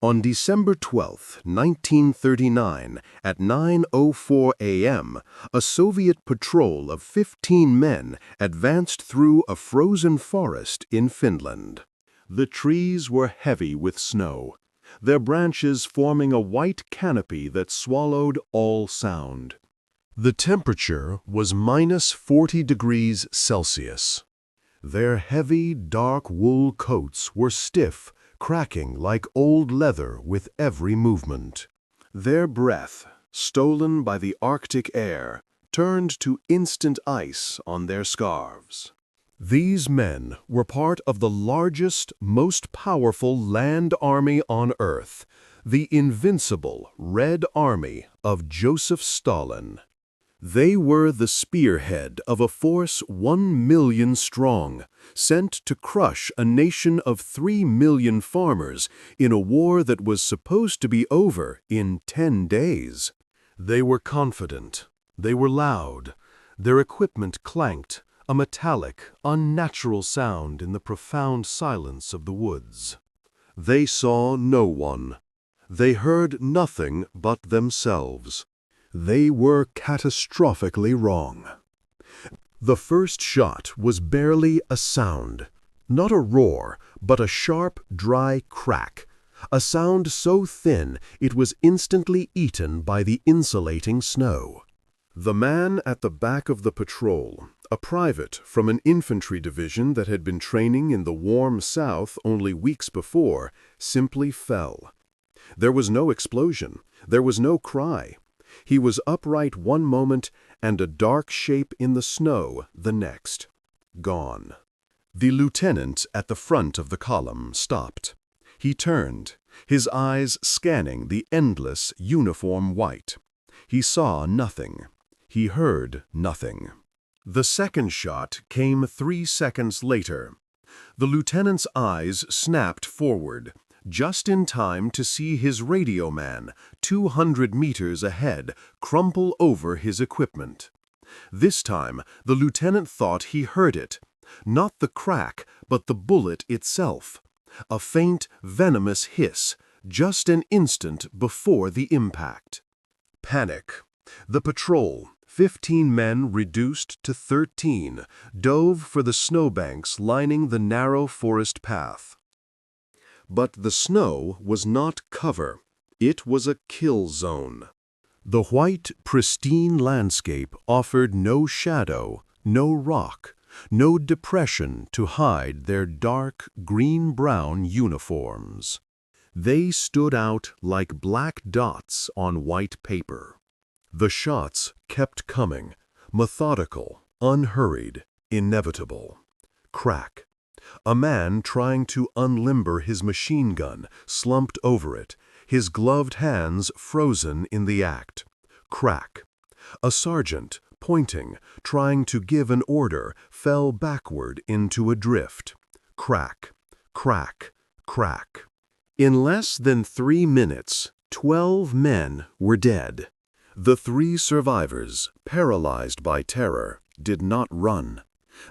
On December 12, 1939, at 9:04 a.m., a Soviet patrol of 15 men advanced through a frozen forest in Finland. The trees were heavy with snow, their branches forming a white canopy that swallowed all sound. The temperature was -40 degrees Celsius. Their heavy, dark wool coats were stiff, cracking like old leather with every movement. Their breath, stolen by the Arctic air, turned to instant ice on their scarves. These men were part of the largest, most powerful land army on Earth, the invincible Red Army of Joseph Stalin. They were the spearhead of a force 1 million strong, sent to crush a nation of 3 million farmers in a war that was supposed to be over in 10 days. They were confident. They were loud. Their equipment clanked, a metallic, unnatural sound in the profound silence of the woods. They saw no one. They heard nothing but themselves. They were catastrophically wrong. The first shot was barely a sound, not a roar, but a sharp, dry crack, a sound so thin it was instantly eaten by the insulating snow. The man at the back of the patrol, a private from an infantry division that had been training in the warm South only weeks before, simply fell. There was no explosion. There was no cry. He was upright one moment and a dark shape in the snow the next. Gone. The lieutenant at the front of the column stopped. He turned, his eyes scanning the endless uniform white. He saw nothing. He heard nothing. The second shot came 3 seconds later. The lieutenant's eyes snapped forward, just in time to see his radio man, 200 meters ahead, crumple over his equipment. This time, the lieutenant thought he heard it. Not the crack, but the bullet itself. A faint, venomous hiss, just an instant before the impact. Panic. The patrol, 15 men reduced to 13, dove for the snowbanks lining the narrow forest path. But the snow was not cover. It was a kill zone. The white, pristine landscape offered no shadow, no rock, no depression to hide their dark, green-brown uniforms. They stood out like black dots on white paper. The shots kept coming, methodical, unhurried, inevitable. Crack. A man trying to unlimber his machine gun slumped over it, his gloved hands frozen in the act. Crack. A sergeant, pointing, trying to give an order, fell backward into a drift. Crack. Crack. Crack. In less than 3 minutes, 12 men were dead. The 3 survivors, paralyzed by terror, did not run.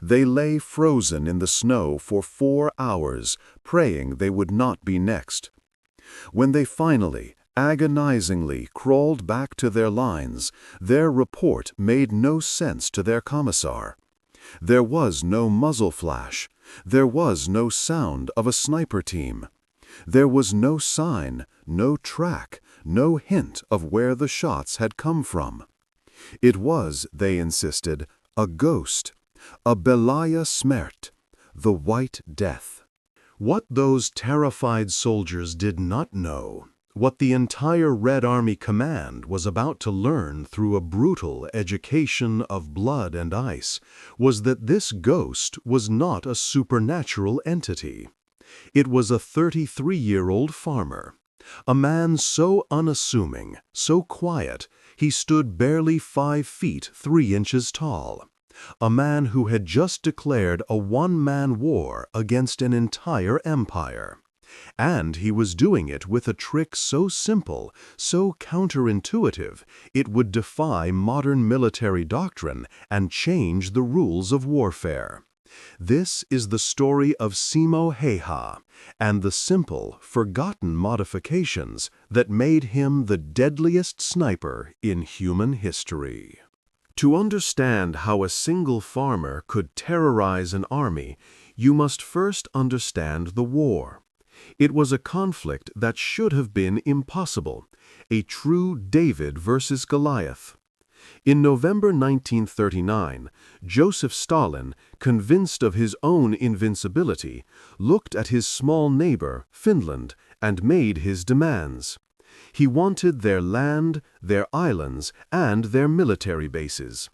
They lay frozen in the snow for 4 hours, praying they would not be next. When they finally, agonizingly crawled back to their lines, their report made no sense to their commissar. There was no muzzle flash. There was no sound of a sniper team. There was no sign, no track, no hint of where the shots had come from. It was, they insisted, a ghost. A Belaya Smert, the White Death. What those terrified soldiers did not know, what the entire Red Army command was about to learn through a brutal education of blood and ice, was that this ghost was not a supernatural entity. It was a 33-year-old farmer, a man so unassuming, so quiet, he stood barely 5 feet 3 inches tall. A man who had just declared a one-man war against an entire empire. And he was doing it with a trick so simple, so counterintuitive, it would defy modern military doctrine and change the rules of warfare. This is the story of Simo Häyhä and the simple, forgotten modifications that made him the deadliest sniper in human history. To understand how a single farmer could terrorize an army, you must first understand the war. It was a conflict that should have been impossible, a true David versus Goliath. In November 1939, Joseph Stalin, convinced of his own invincibility, looked at his small neighbor, Finland, and made his demands. He wanted their land, their islands, and their military bases.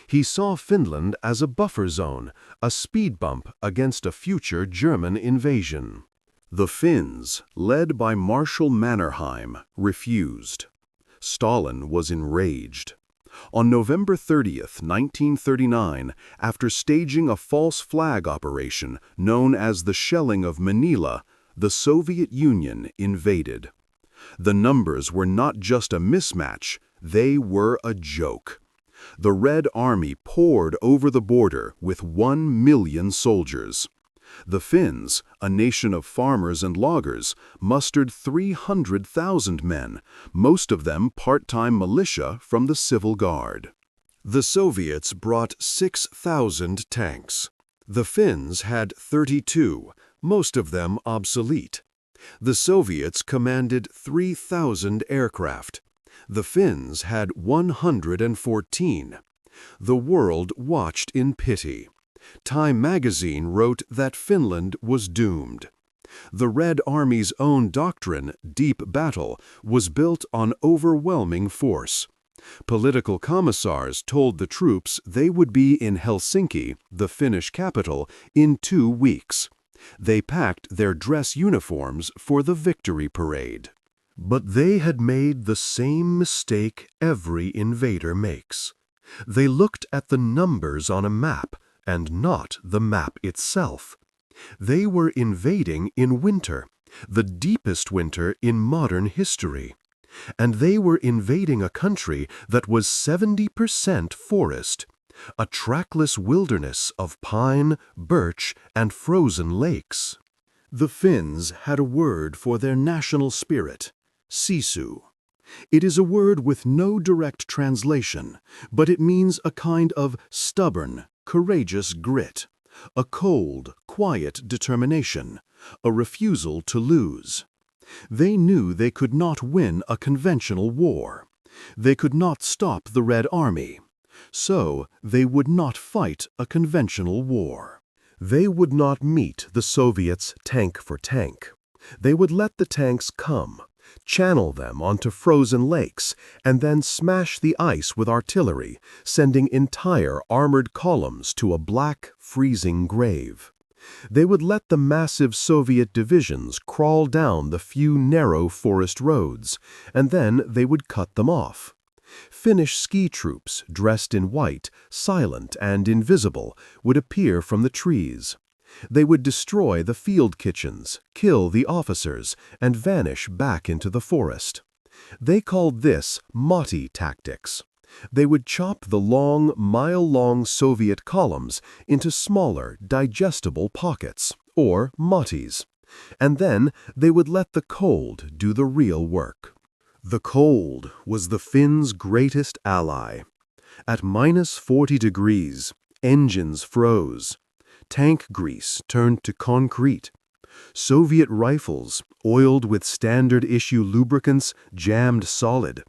He saw Finland as a buffer zone, a speed bump against a future German invasion. The Finns, led by Marshal Mannerheim, refused. Stalin was enraged. On November 30th, 1939, after staging a false flag operation known as the Shelling of Manila, the Soviet Union invaded. The numbers were not just a mismatch, they were a joke. The Red Army poured over the border with 1 million soldiers. The Finns, a nation of farmers and loggers, mustered 300,000 men, most of them part-time militia from the Civil Guard. The Soviets brought 6,000 tanks. The Finns had 32, most of them obsolete. The Soviets commanded 3,000 aircraft. The Finns had 114. The world watched in pity. Time magazine wrote that Finland was doomed. The Red Army's own doctrine, deep battle, was built on overwhelming force. Political commissars told the troops they would be in Helsinki, the Finnish capital, in 2 weeks. They packed their dress uniforms for the victory parade. But they had made the same mistake every invader makes. They looked at the numbers on a map and not the map itself. They were invading in winter, the deepest winter in modern history. And they were invading a country that was 70% forest, a trackless wilderness of pine, birch, and frozen lakes. The Finns had a word for their national spirit, Sisu. It is a word with no direct translation, but it means a kind of stubborn, courageous grit, a cold, quiet determination, a refusal to lose. They knew they could not win a conventional war. They could not stop the Red Army. So they would not fight a conventional war. They would not meet the Soviets tank for tank. They would let the tanks come, channel them onto frozen lakes, and then smash the ice with artillery, sending entire armored columns to a black, freezing grave. They would let the massive Soviet divisions crawl down the few narrow forest roads, and then they would cut them off. Finnish ski troops, dressed in white, silent and invisible, would appear from the trees. They would destroy the field kitchens, kill the officers, and vanish back into the forest. They called this Motti tactics. They would chop the long, mile-long Soviet columns into smaller, digestible pockets, or motties. And then they would let the cold do the real work. The cold was the Finns' greatest ally. At -40 degrees, engines froze. Tank grease turned to concrete. Soviet rifles, oiled with standard-issue lubricants, jammed solid.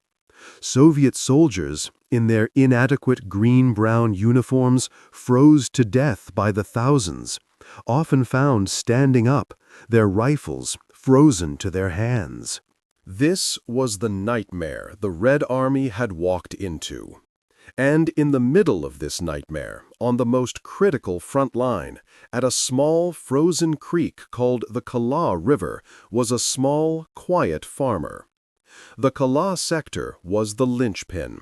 Soviet soldiers, in their inadequate green-brown uniforms, froze to death by the thousands, often found standing up, their rifles frozen to their hands. This was the nightmare the Red Army had walked into. And in the middle of this nightmare, on the most critical front line, at a small frozen creek called the Kala River, was a small, quiet farmer. The Kala sector was the linchpin.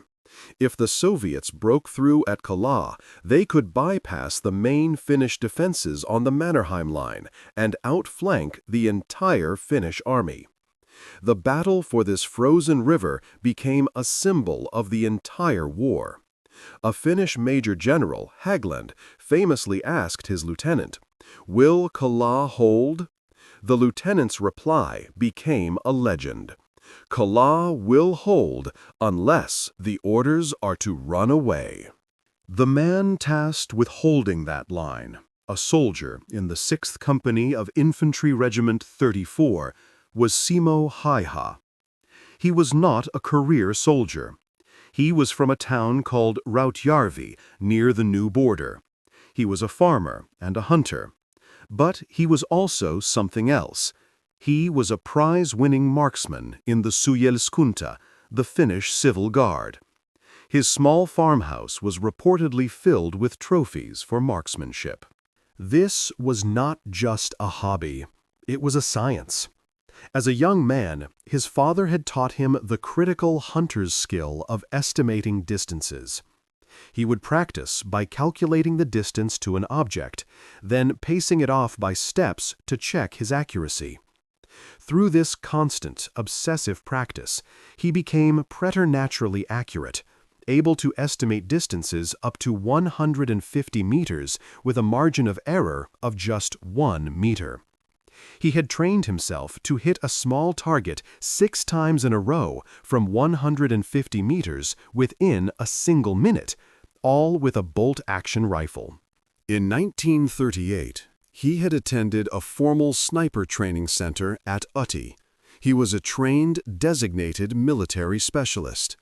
If the Soviets broke through at Kala, they could bypass the main Finnish defenses on the Mannerheim line and outflank the entire Finnish army. The battle for this frozen river became a symbol of the entire war. A Finnish Major General, Hägglund, famously asked his lieutenant, "Will Kala hold?" The lieutenant's reply became a legend. "Kala will hold unless the orders are to run away." The man tasked with holding that line, a soldier in the 6th Company of Infantry Regiment 34, was Simo Häyhä. He was not a career soldier. He was from a town called Rautjärvi, near the new border. He was a farmer and a hunter. But he was also something else. He was a prize-winning marksman in the Suojeluskunta, the Finnish Civil Guard. His small farmhouse was reportedly filled with trophies for marksmanship. This was not just a hobby. It was a science. As a young man, his father had taught him the critical hunter's skill of estimating distances. He would practice by calculating the distance to an object, then pacing it off by steps to check his accuracy. Through this constant, obsessive practice, he became preternaturally accurate, able to estimate distances up to 150 meters with a margin of error of just 1 meter. He had trained himself to hit a small target 6 times in a row from 150 meters within a single minute, all with a bolt-action rifle. In 1938, he had attended a formal sniper training center at Uti. He was a trained, designated military specialist.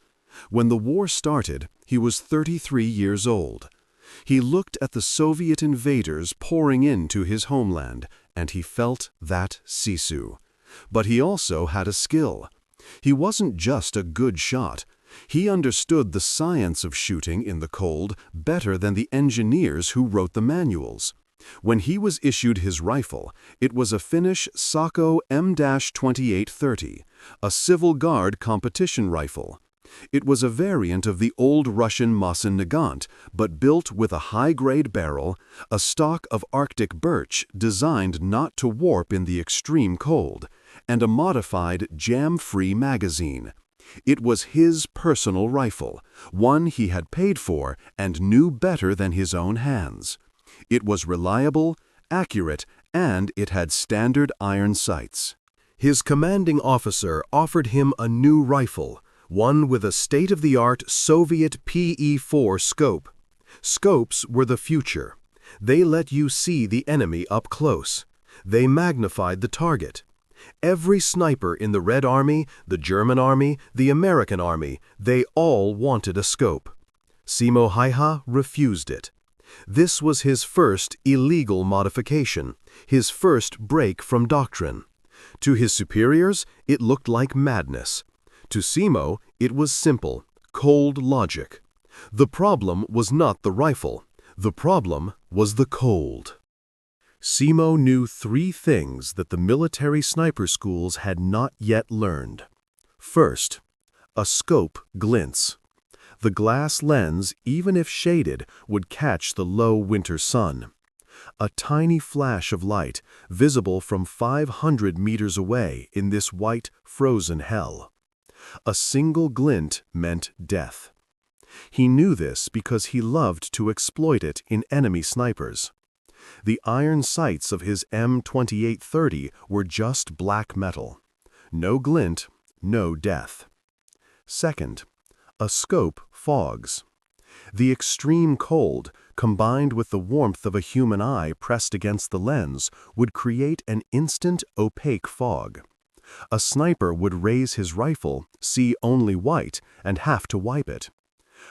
When the war started, he was 33 years old. He looked at the Soviet invaders pouring into his homeland, and he felt that Sisu. But he also had a skill. He wasn't just a good shot. He understood the science of shooting in the cold better than the engineers who wrote the manuals. When he was issued his rifle, it was a Finnish Sako M-2830, a Civil Guard competition rifle. It was a variant of the old Russian Mosin Nagant, but built with a high-grade barrel, a stock of Arctic birch designed not to warp in the extreme cold, and a modified jam-free magazine. It was his personal rifle, one he had paid for and knew better than his own hands. It was reliable, accurate, and it had standard iron sights. His commanding officer offered him a new rifle, one with a state-of-the-art Soviet PE-4 scope. Scopes were the future. They let you see the enemy up close. They magnified the target. Every sniper in the Red Army, the German Army, the American Army, they all wanted a scope. Simo Häyhä refused it. This was his first illegal modification, his first break from doctrine. To his superiors, it looked like madness. To Simo, it was simple, cold logic. The problem was not the rifle. The problem was the cold. Simo knew 3 things that the military sniper schools had not yet learned. First, a scope glints. The glass lens, even if shaded, would catch the low winter sun. A tiny flash of light, visible from 500 meters away in this white, frozen hell. A single glint meant death. He knew this because he loved to exploit it in enemy snipers. The iron sights of his M-2830 were just black metal. No glint, no death. Second, a scope fogs. The extreme cold, combined with the warmth of a human eye pressed against the lens, would create an instant opaque fog. A sniper would raise his rifle, see only white, and have to wipe it.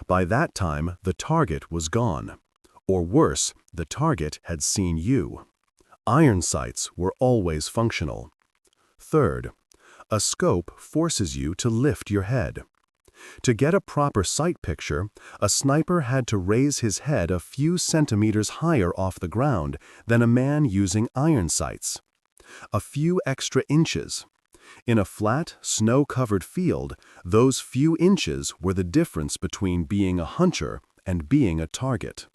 By that time, the target was gone. Or worse, the target had seen you. Iron sights were always functional. Third, a scope forces you to lift your head. To get a proper sight picture, a sniper had to raise his head a few centimeters higher off the ground than a man using iron sights. A few extra inches. In a flat, snow-covered field, those few inches were the difference between being a hunter and being a target.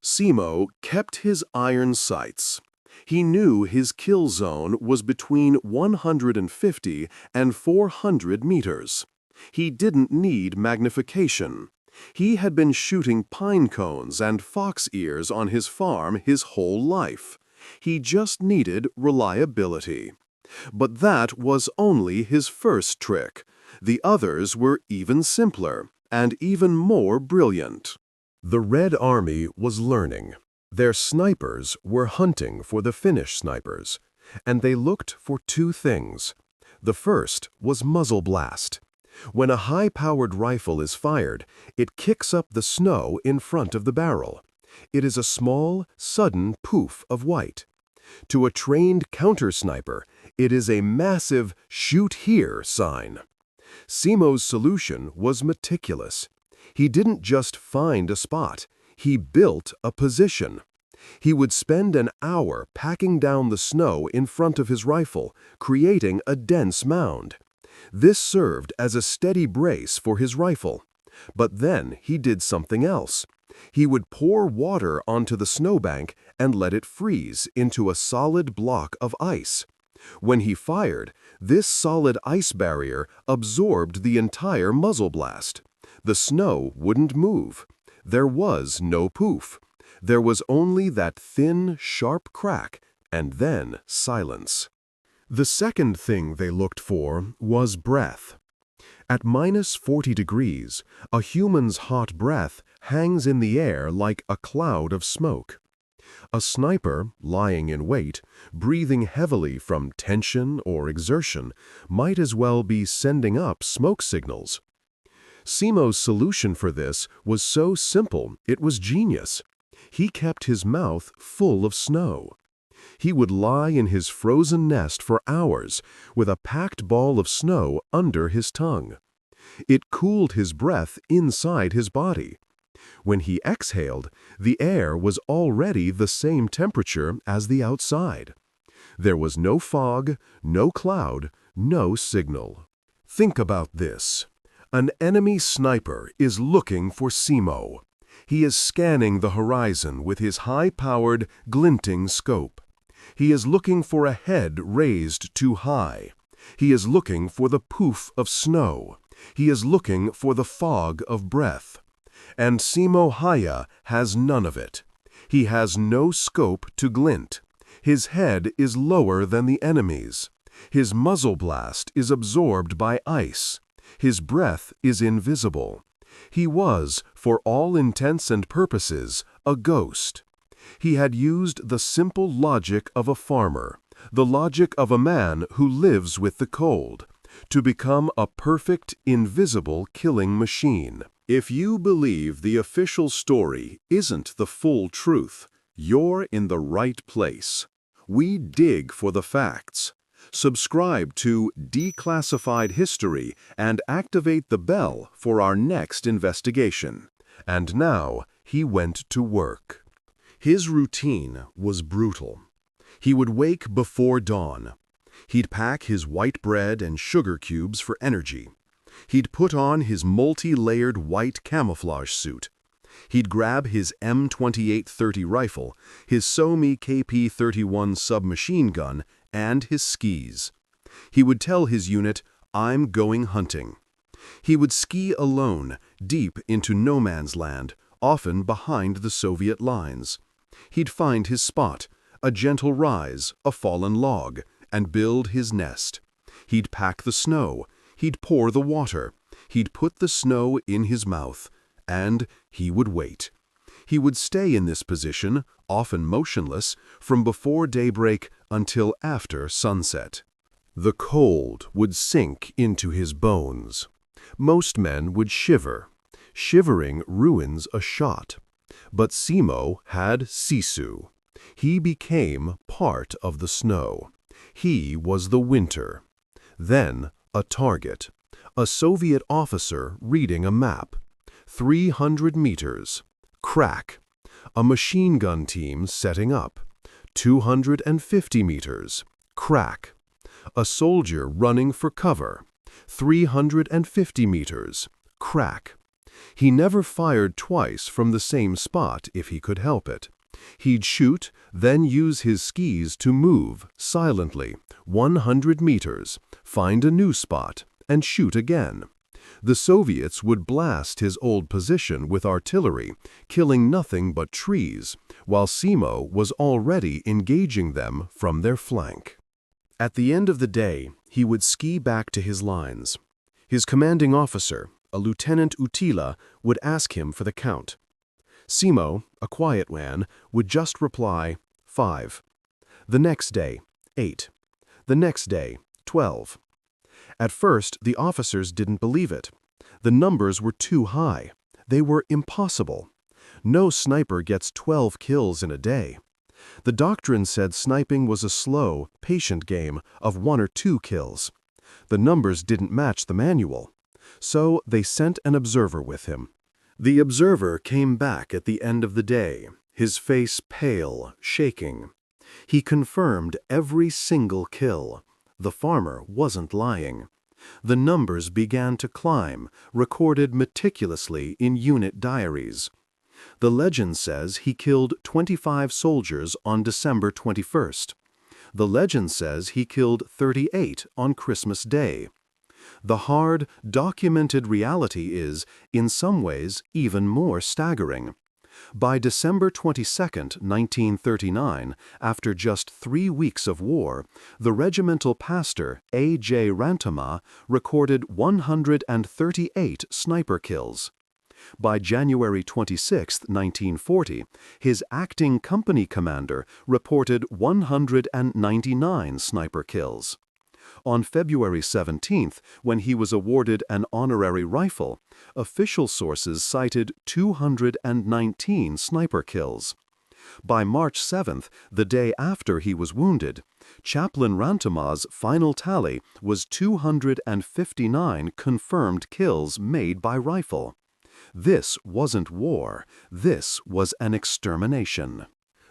Simo kept his iron sights. He knew his kill zone was between 150 and 400 meters. He didn't need magnification. He had been shooting pine cones and fox ears on his farm his whole life. He just needed reliability. But that was only his first trick. The others were even simpler and even more brilliant. The Red Army was learning. Their snipers were hunting for the Finnish snipers, and they looked for two things. The first was muzzle blast. When a high-powered rifle is fired, it kicks up the snow in front of the barrel. It is a small, sudden poof of white. To a trained counter-sniper, it is a massive "shoot here" sign. Simo's solution was meticulous. He didn't just find a spot, he built a position. He would spend an hour packing down the snow in front of his rifle, creating a dense mound. This served as a steady brace for his rifle. But then he did something else. He would pour water onto the snowbank and let it freeze into a solid block of ice. When he fired, this solid ice barrier absorbed the entire muzzle blast. The snow wouldn't move. There was no poof. There was only that thin, sharp crack, and then silence. The second thing they looked for was breath. At -40 degrees, a human's hot breath hangs in the air like a cloud of smoke. A sniper, lying in wait, breathing heavily from tension or exertion, might as well be sending up smoke signals. Simo's solution for this was so simple it was genius. He kept his mouth full of snow. He would lie in his frozen nest for hours with a packed ball of snow under his tongue. It cooled his breath inside his body. When he exhaled, the air was already the same temperature as the outside. There was no fog, no cloud, no signal. Think about this. An enemy sniper is looking for Simo. He is scanning the horizon with his high-powered, glinting scope. He is looking for a head raised too high. He is looking for the poof of snow. He is looking for the fog of breath. And Simo Häyhä has none of it. He has no scope to glint. His head is lower than the enemy's. His muzzle blast is absorbed by ice. His breath is invisible. He was, for all intents and purposes, a ghost. He had used the simple logic of a farmer, the logic of a man who lives with the cold, to become a perfect, invisible killing machine. If you believe the official story isn't the full truth, you're in the right place. We dig for the facts. Subscribe to Declassified History and activate the bell for our next investigation. And now he went to work. His routine was brutal. He would wake before dawn. He'd pack his white bread and sugar cubes for energy. He'd put on his multi-layered white camouflage suit. He'd grab his M2830 rifle, his Suomi KP31 submachine gun, and his skis. He would tell his unit, "I'm going hunting." He would ski alone, deep into no man's land, often behind the Soviet lines. He'd find his spot, a gentle rise, a fallen log, and build his nest. He'd pack the snow. He'd pour the water. He'd put the snow in his mouth. And he would wait. He would stay in this position, often motionless, from before daybreak until after sunset. The cold would sink into his bones. Most men would shiver. Shivering ruins a shot. But Simo had Sisu. He became part of the snow. He was the winter. Then a target. A Soviet officer reading a map. 300 meters. Crack. A machine gun team setting up. 250 meters. Crack. A soldier running for cover. 350 meters. Crack. He never fired twice from the same spot if he could help it. He'd shoot, then use his skis to move, silently, 100 meters, find a new spot, and shoot again. The Soviets would blast his old position with artillery, killing nothing but trees, while Simo was already engaging them from their flank. At the end of the day, he would ski back to his lines. His commanding officer, a Lieutenant Utila, would ask him for the count. Simo, a quiet man, would just reply, 5. The next day, 8. The next day, 12. At first, the officers didn't believe it. The numbers were too high. They were impossible. No sniper gets 12 kills in a day. The doctrine said sniping was a slow, patient game of 1 or 2 kills. The numbers didn't match the manual. So they sent an observer with him. The observer came back at the end of the day, his face pale, shaking. He confirmed every single kill. The farmer wasn't lying. The numbers began to climb, recorded meticulously in unit diaries. The legend says he killed 25 soldiers on December 21st. The legend says he killed 38 on Christmas Day. The hard, documented reality is, in some ways, even more staggering. By December 22, 1939, after just 3 weeks of war, the regimental pastor A.J. Rantama recorded 138 sniper kills. By January 26, 1940, his acting company commander reported 199 sniper kills. On February 17, when he was awarded an honorary rifle, official sources cited 219 sniper kills. By March 7, the day after he was wounded, Chaplain Rantama's final tally was 259 confirmed kills made by rifle. This wasn't war, this was an extermination.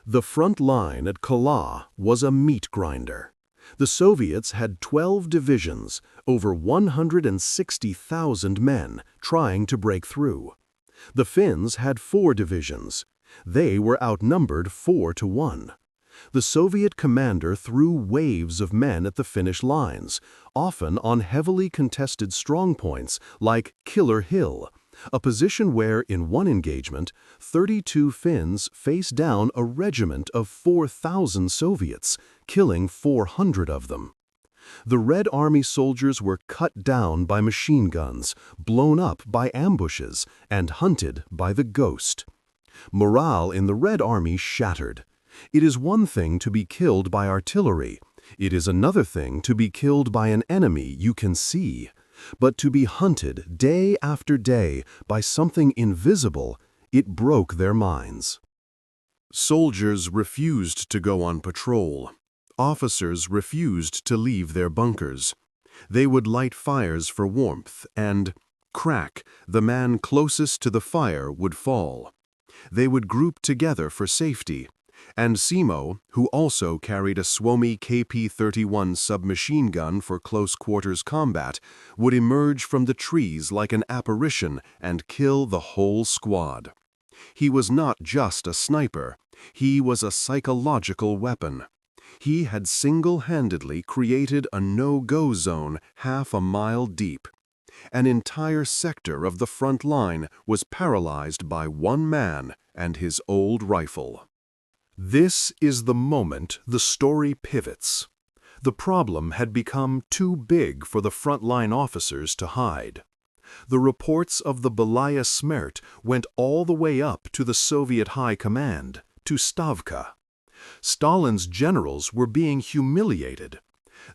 The front line at Kola was a meat grinder. The Soviets had 12 divisions, over 160,000 men, trying to break through. The Finns had 4 divisions. They were outnumbered 4-1. The Soviet commander threw waves of men at the Finnish lines, often on heavily contested strongpoints like Killer Hill, a position where, in one engagement, 32 Finns faced down a regiment of 4,000 Soviets, killing 400 of them. The Red Army soldiers were cut down by machine guns, blown up by ambushes, and hunted by the ghost. Morale in the Red Army shattered. It is one thing to be killed by artillery. It is another thing to be killed by an enemy you can see. But to be hunted day after day by something invisible, it broke their minds. Soldiers refused to go on patrol. Officers refused to leave their bunkers. They would light fires for warmth and, crack, the man closest to the fire would fall. They would group together for safety. And Simo, who also carried a Suomi KP-31 submachine gun for close-quarters combat, would emerge from the trees like an apparition and kill the whole squad. He was not just a sniper, he was a psychological weapon. He had single-handedly created a no-go zone half a mile deep. An entire sector of the front line was paralyzed by one man and his old rifle. This is the moment the story pivots. The problem had become too big for the frontline officers to hide. The reports of the Belaya Smert went all the way up to the Soviet High Command, to Stavka. Stalin's generals were being humiliated.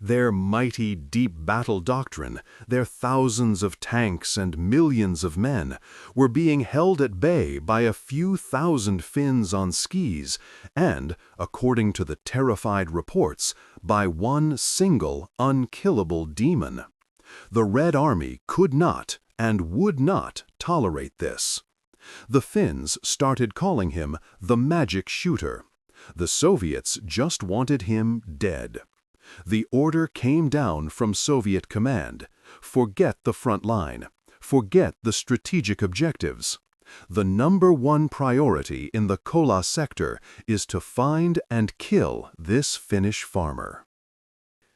Their mighty deep battle doctrine, their thousands of tanks and millions of men, were being held at bay by a few thousand Finns on skis and, according to the terrified reports, by one single unkillable demon. The Red Army could not and would not tolerate this. The Finns started calling him the magic shooter. The Soviets just wanted him dead. The order came down from Soviet command. Forget the front line. Forget the strategic objectives. The #1 priority in the Kola sector is to find and kill this Finnish farmer.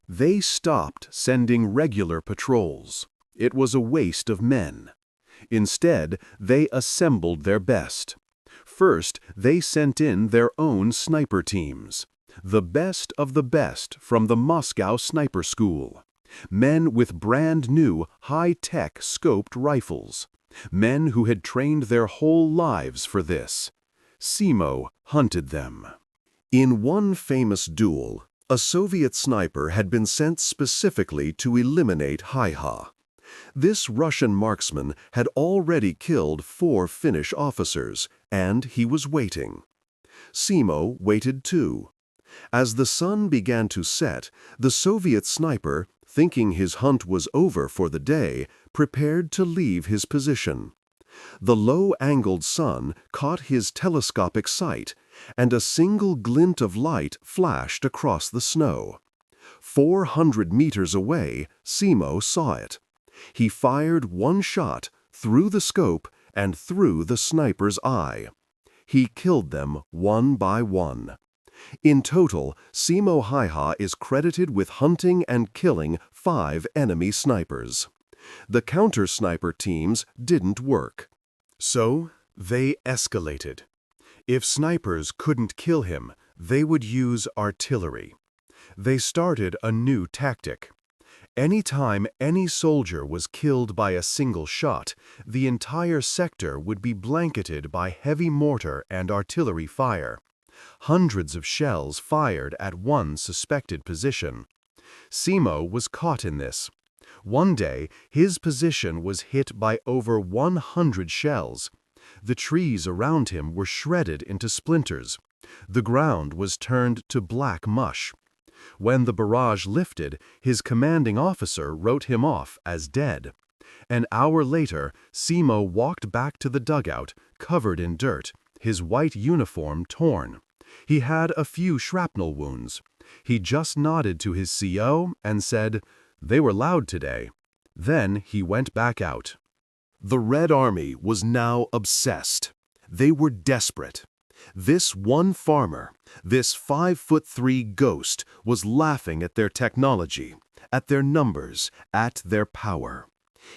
They stopped sending regular patrols. It was a waste of men. Instead, they assembled their best. First, they sent in their own sniper teams. The best of the best from the Moscow Sniper School. Men with brand-new, high-tech scoped rifles. Men who had trained their whole lives for this. Simo hunted them. In one famous duel, a Soviet sniper had been sent specifically to eliminate Häyhä. This Russian marksman had already killed 4 Finnish officers, and he was waiting. Simo waited too. As the sun began to set, the Soviet sniper, thinking his hunt was over for the day, prepared to leave his position. The low-angled sun caught his telescopic sight, and a single glint of light flashed across the snow. 400 meters away, Simo saw it. He fired one shot through the scope and through the sniper's eye. He killed them one by one. In total, Simo Häyhä is credited with hunting and killing 5 enemy snipers. The counter-sniper teams didn't work. So, they escalated. If snipers couldn't kill him, they would use artillery. They started a new tactic. Anytime any soldier was killed by a single shot, the entire sector would be blanketed by heavy mortar and artillery fire. Hundreds of shells fired at one suspected position. Simo was caught in this. One day, his position was hit by over 100 shells. The trees around him were shredded into splinters. The ground was turned to black mush. When the barrage lifted, his commanding officer wrote him off as dead. An hour later, Simo walked back to the dugout, covered in dirt, his white uniform torn. He had a few shrapnel wounds. He just nodded to his CO and said, "They were loud today." Then he went back out. The Red Army was now obsessed. They were desperate. This one farmer, this 5'3" ghost, was laughing at their technology, at their numbers, at their power.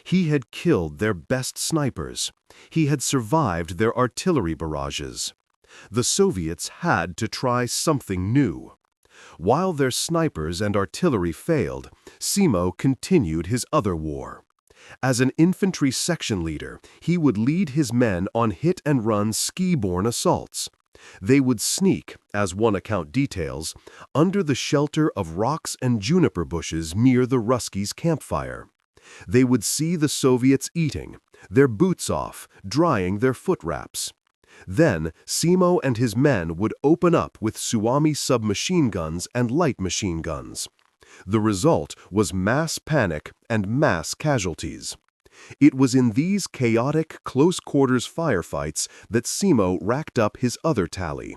He had killed their best snipers. He had survived their artillery barrages. The Soviets had to try something new. While their snipers and artillery failed, Simo continued his other war. As an infantry section leader, he would lead his men on hit-and-run ski-borne assaults. They would sneak, as one account details, under the shelter of rocks and juniper bushes near the Ruskies' campfire. They would see the Soviets eating, their boots off, drying their foot wraps. Then Simo and his men would open up with Suomi submachine guns and light machine guns. The result was mass panic and mass casualties. It was in these chaotic, close-quarters firefights that Simo racked up his other tally.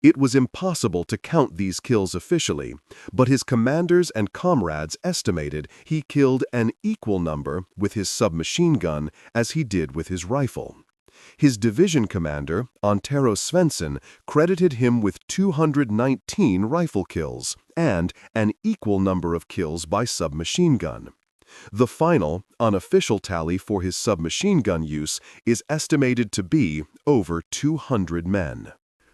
It was impossible to count these kills officially, but his commanders and comrades estimated he killed an equal number with his submachine gun as he did with his rifle. His division commander, Antero Svensson, credited him with 219 rifle kills and an equal number of kills by submachine gun. The final, unofficial tally for his submachine gun use is estimated to be over 200 men.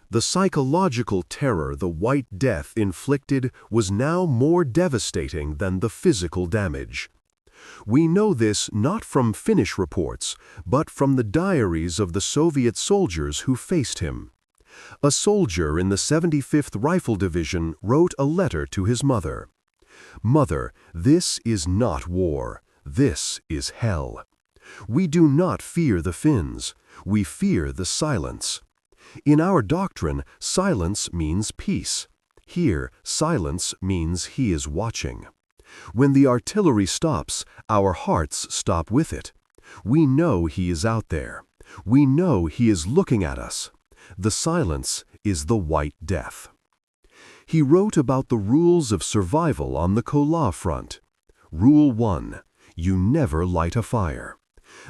The psychological terror the White Death inflicted was now more devastating than the physical damage. We know this not from Finnish reports, but from the diaries of the Soviet soldiers who faced him. A soldier in the 75th Rifle Division wrote a letter to his mother. "Mother, this is not war. This is hell. We do not fear the Finns. We fear the silence. In our doctrine, silence means peace. Here, silence means he is watching. When the artillery stops, our hearts stop with it. We know he is out there. We know he is looking at us. The silence is the White Death." He wrote about the rules of survival on the Kola front. Rule 1. You never light a fire.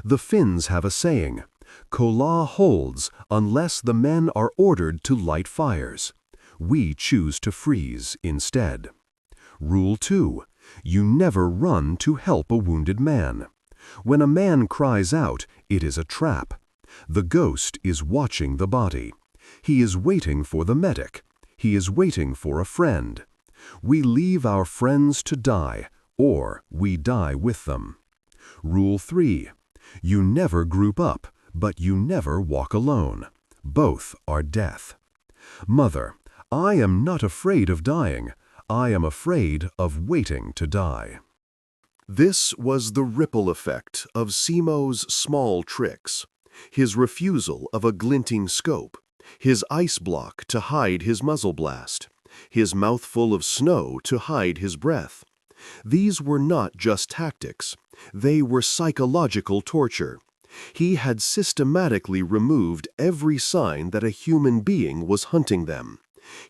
The Finns have a saying, "Kola holds unless the men are ordered to light fires." We choose to freeze instead. Rule 2. You never run to help a wounded man. When a man cries out, it is a trap. The ghost is watching the body. He is waiting for the medic. He is waiting for a friend. We leave our friends to die, or we die with them. Rule 3. You never group up, but you never walk alone. Both are death. Mother, I am not afraid of dying. I am afraid of waiting to die. This was the ripple effect of Simo's small tricks. His refusal of a glinting scope, his ice block to hide his muzzle blast, his mouthful of snow to hide his breath. These were not just tactics. They were psychological torture. He had systematically removed every sign that a human being was hunting them.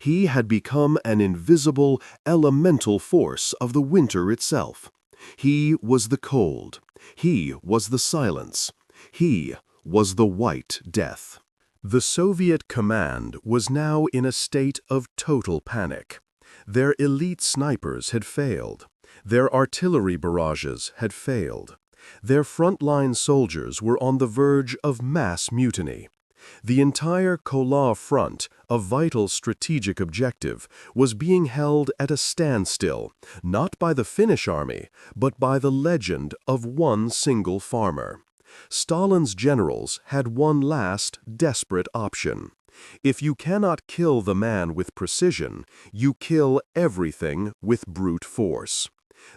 He had become an invisible, elemental force of the winter itself. He was the cold. He was the silence. He was the White Death. The Soviet command was now in a state of total panic. Their elite snipers had failed. Their artillery barrages had failed. Their frontline soldiers were on the verge of mass mutiny. The entire Kola front, a vital strategic objective, was being held at a standstill, not by the Finnish army, but by the legend of one single farmer. Stalin's generals had one last, desperate option. If you cannot kill the man with precision, you kill everything with brute force.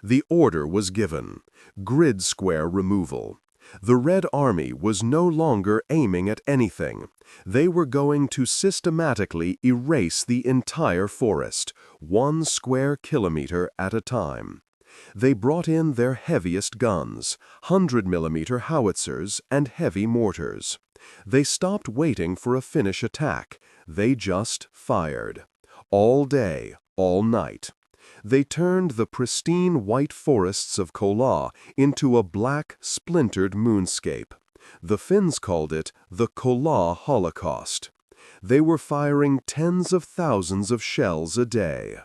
The order was given: grid square removal. The Red Army was no longer aiming at anything. They were going to systematically erase the entire forest, 1 square kilometer at a time. They brought in their heaviest guns, 100mm howitzers and heavy mortars. They stopped waiting for a Finnish attack. They just fired. All day, all night. They turned the pristine white forests of Kola into a black, splintered moonscape. The Finns called it the Kola Holocaust. They were firing tens of thousands of shells a day.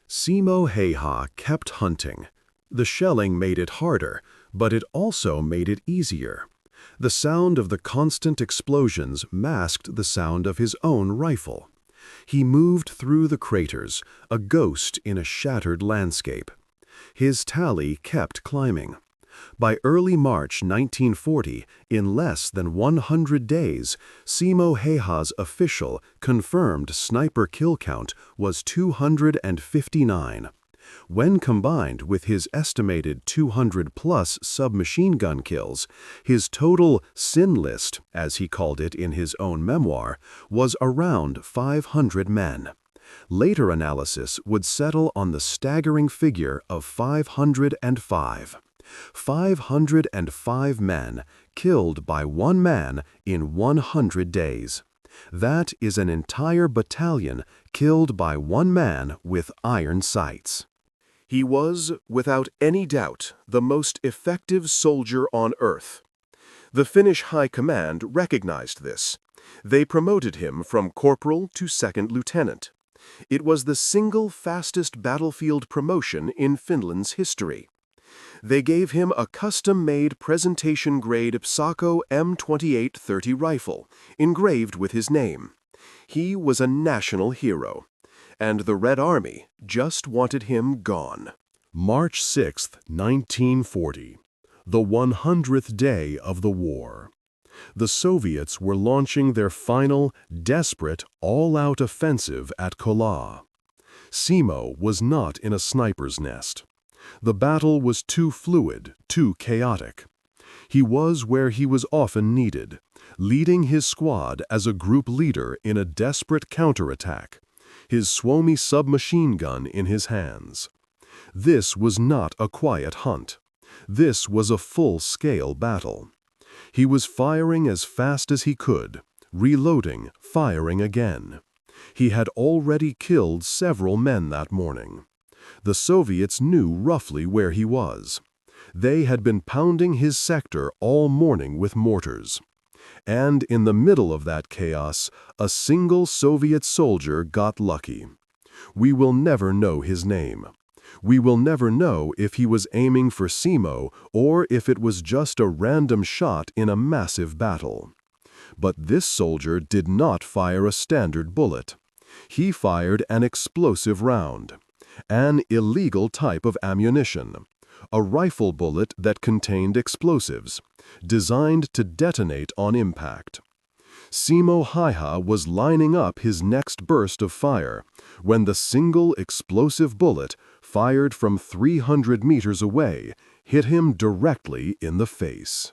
Simo Häyhä kept hunting. The shelling made it harder, but it also made it easier. The sound of the constant explosions masked the sound of his own rifle. He moved through the craters, a ghost in a shattered landscape. His tally kept climbing. By early March 1940, in less than 100 days, Simo Häyhä's official, confirmed sniper kill count was 259. When combined with his estimated 200-plus submachine gun kills, his total sin list, as he called it in his own memoir, was around 500 men. Later analysis would settle on the staggering figure of 505. 505 men killed by one man in 100 days. That is an entire battalion killed by one man with iron sights. He was, without any doubt, the most effective soldier on earth. The Finnish High Command recognized this. They promoted him from corporal to second lieutenant. It was the single fastest battlefield promotion in Finland's history. They gave him a custom-made presentation-grade Psako M2830 rifle, engraved with his name. He was a national hero. And the Red Army just wanted him gone. March 6, 1940, the 100th day of the war. The Soviets were launching their final, desperate, all-out offensive at Kola. Simo was not in a sniper's nest. The battle was too fluid, too chaotic. He was where he was often needed, leading his squad as a group leader in a desperate counterattack, his Suomi submachine gun in his hands. This was not a quiet hunt. This was a full-scale battle. He was firing as fast as he could, reloading, firing again. He had already killed several men that morning. The Soviets knew roughly where he was. They had been pounding his sector all morning with mortars. And in the middle of that chaos, a single Soviet soldier got lucky. We will never know his name. We will never know if he was aiming for Simo or if it was just a random shot in a massive battle. But this soldier did not fire a standard bullet. He fired an explosive round, an illegal type of ammunition, a rifle bullet that contained explosives, designed to detonate on impact. Simo Häyhä was lining up his next burst of fire when the single explosive bullet, fired from 300 meters away, hit him directly in the face.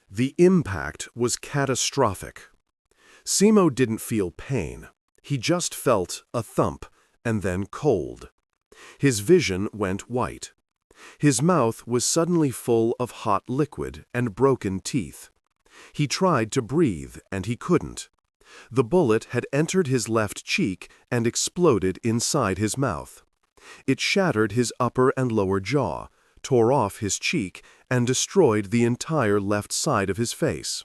The impact was catastrophic. Simo didn't feel pain. He just felt a thump and then cold. His vision went white. His mouth was suddenly full of hot liquid and broken teeth. He tried to breathe, and he couldn't. The bullet had entered his left cheek and exploded inside his mouth. It shattered his upper and lower jaw, tore off his cheek, and destroyed the entire left side of his face.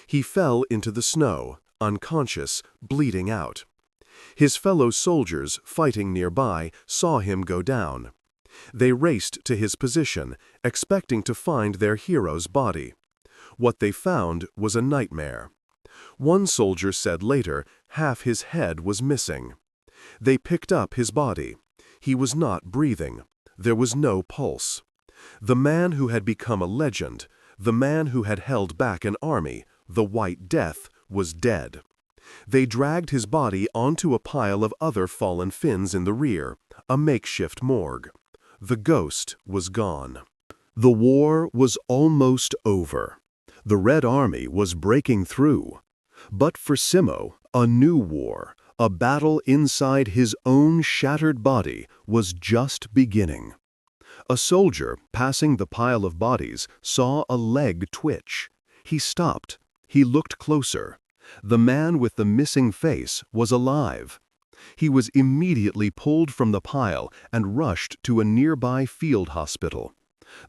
He fell into the snow, unconscious, bleeding out. His fellow soldiers, fighting nearby, saw him go down. They raced to his position, expecting to find their hero's body. What they found was a nightmare. One soldier said later half his head was missing. They picked up his body. He was not breathing. There was no pulse. The man who had become a legend, the man who had held back an army, the White Death, was dead. They dragged his body onto a pile of other fallen Finns in the rear, a makeshift morgue. The ghost was gone. The war was almost over. The Red Army was breaking through. But for Simo, a new war, a battle inside his own shattered body, was just beginning. A soldier passing the pile of bodies saw a leg twitch. He stopped. He looked closer. The man with the missing face was alive. He was immediately pulled from the pile and rushed to a nearby field hospital.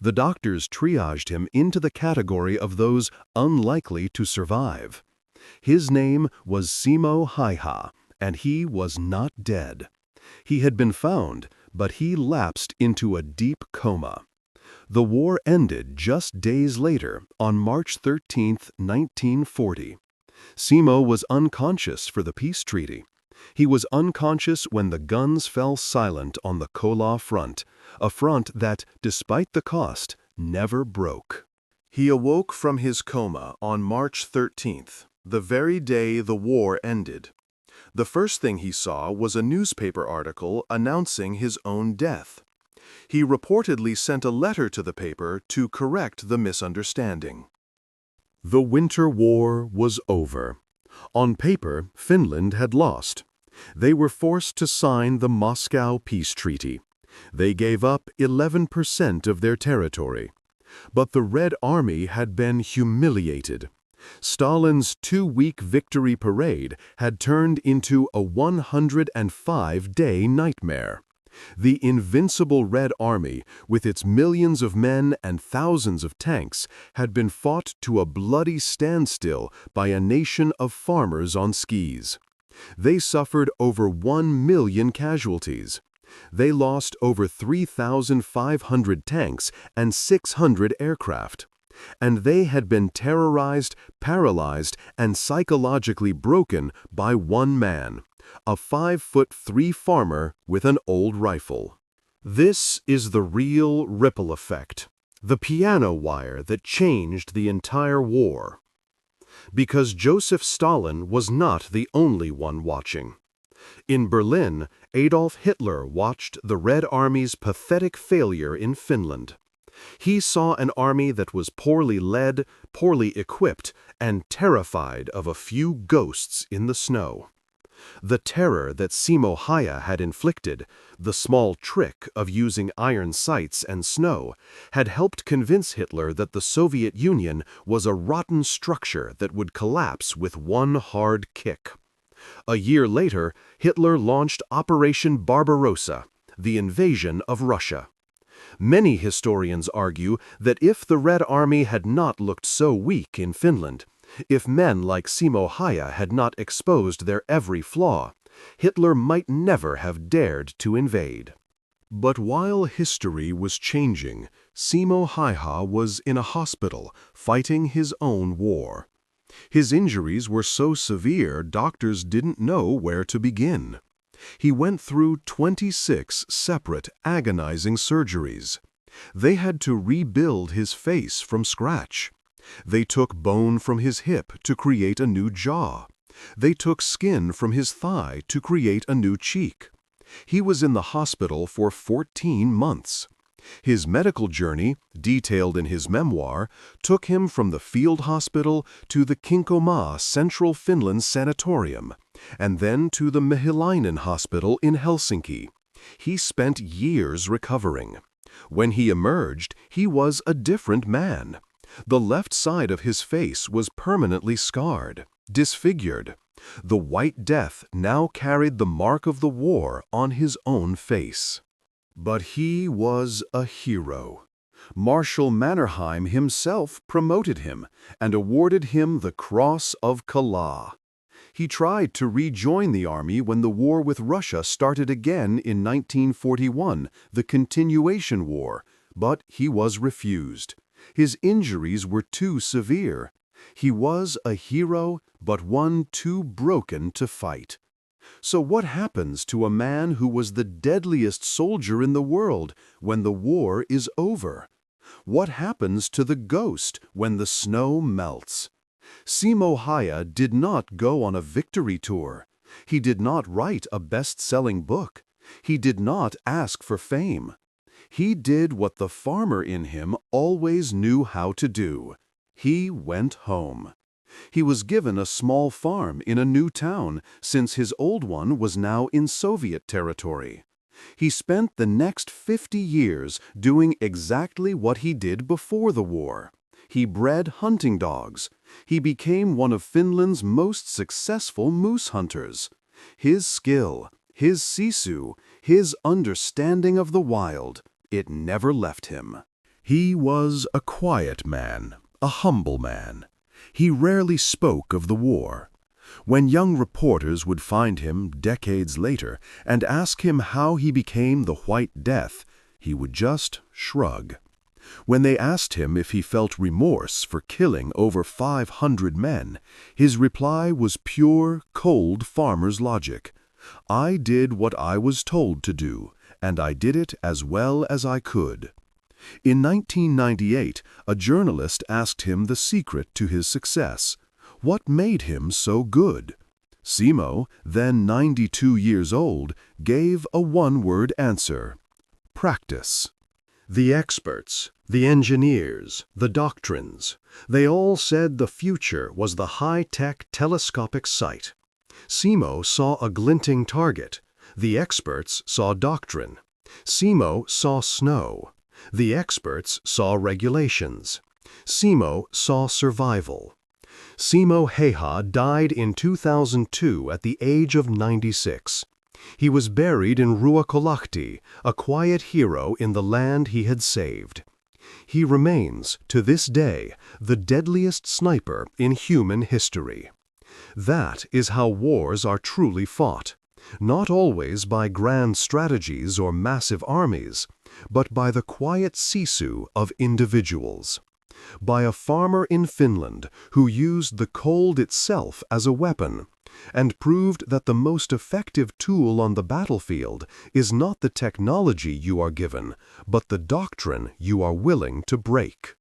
The doctors triaged him into the category of those unlikely to survive. His name was Simo Häyhä, and he was not dead. He had been found, but he lapsed into a deep coma. The war ended just days later, on March 13, 1940. Simo was unconscious for the peace treaty. He was unconscious when the guns fell silent on the Kola front, a front that, despite the cost, never broke. He awoke from his coma on March 13th, the very day the war ended. The first thing he saw was a newspaper article announcing his own death. He reportedly sent a letter to the paper to correct the misunderstanding. The Winter War was over. On paper, Finland had lost. They were forced to sign the Moscow Peace Treaty. They gave up 11% of their territory. But the Red Army had been humiliated. Stalin's 2-week victory parade had turned into a 105-day nightmare. The invincible Red Army, with its millions of men and thousands of tanks, had been fought to a bloody standstill by a nation of farmers on skis. They suffered over 1 million casualties. They lost over 3,500 tanks and 600 aircraft. And they had been terrorized, paralyzed, and psychologically broken by one man, a 5'3" farmer with an old rifle. This is the real ripple effect, the piano wire that changed the entire war. Because Joseph Stalin was not the only one watching. In Berlin, Adolf Hitler watched the Red Army's pathetic failure in Finland. He saw an army that was poorly led, poorly equipped, and terrified of a few ghosts in the snow. The terror that Simo Häyhä had inflicted, the small trick of using iron sights and snow, had helped convince Hitler that the Soviet Union was a rotten structure that would collapse with one hard kick. A year later, Hitler launched Operation Barbarossa, the invasion of Russia. Many historians argue that if the Red Army had not looked so weak in Finland, if men like Simo Häyhä had not exposed their every flaw, Hitler might never have dared to invade. But while history was changing, Simo Häyhä was in a hospital fighting his own war. His injuries were so severe doctors didn't know where to begin. He went through 26 separate agonizing surgeries. They had to rebuild his face from scratch. They took bone from his hip to create a new jaw. They took skin from his thigh to create a new cheek. He was in the hospital for 14 months. His medical journey, detailed in his memoir, took him from the field hospital to the Kinkoma Central Finland Sanatorium, and then to the Mehiläinen Hospital in Helsinki. He spent years recovering. When he emerged, he was a different man. The left side of his face was permanently scarred, disfigured. The White Death now carried the mark of the war on his own face. But he was a hero. Marshal Mannerheim himself promoted him and awarded him the Cross of Kala. He tried to rejoin the army when the war with Russia started again in 1941, the Continuation War, but he was refused. His injuries were too severe. He was a hero, but one too broken to fight. So what happens to a man who was the deadliest soldier in the world when the war is over? What happens to the ghost when the snow melts? Simo Häyhä did not go on a victory tour. He did not write a best-selling book. He did not ask for fame. He did what the farmer in him always knew how to do. He went home. He was given a small farm in a new town, since his old one was now in Soviet territory. He spent the next 50 years doing exactly what he did before the war. He bred hunting dogs. He became one of Finland's most successful moose hunters. His skill, his Sisu, his understanding of the wild, it never left him. He was a quiet man, a humble man. He rarely spoke of the war. When young reporters would find him decades later and ask him how he became the White Death, he would just shrug. When they asked him if he felt remorse for killing over 500 men, his reply was pure, cold farmer's logic. I did what I was told to do, and I did it as well as I could. In 1998, a journalist asked him the secret to his success. What made him so good? Simo, then 92 years old, gave a one-word answer: practice. The experts, the engineers, the doctrines, they all said the future was the high-tech telescopic sight. Simo saw a glinting target. The experts saw doctrine. Simo saw snow. The experts saw regulations. Simo saw survival. Simo Häyhä died in 2002 at the age of 96. He was buried in Ruokolahti, a quiet hero in the land he had saved. He remains, to this day, the deadliest sniper in human history. That is how wars are truly fought. Not always by grand strategies or massive armies, but by the quiet Sisu of individuals. By a farmer in Finland who used the cold itself as a weapon, and proved that the most effective tool on the battlefield is not the technology you are given, but the doctrine you are willing to break.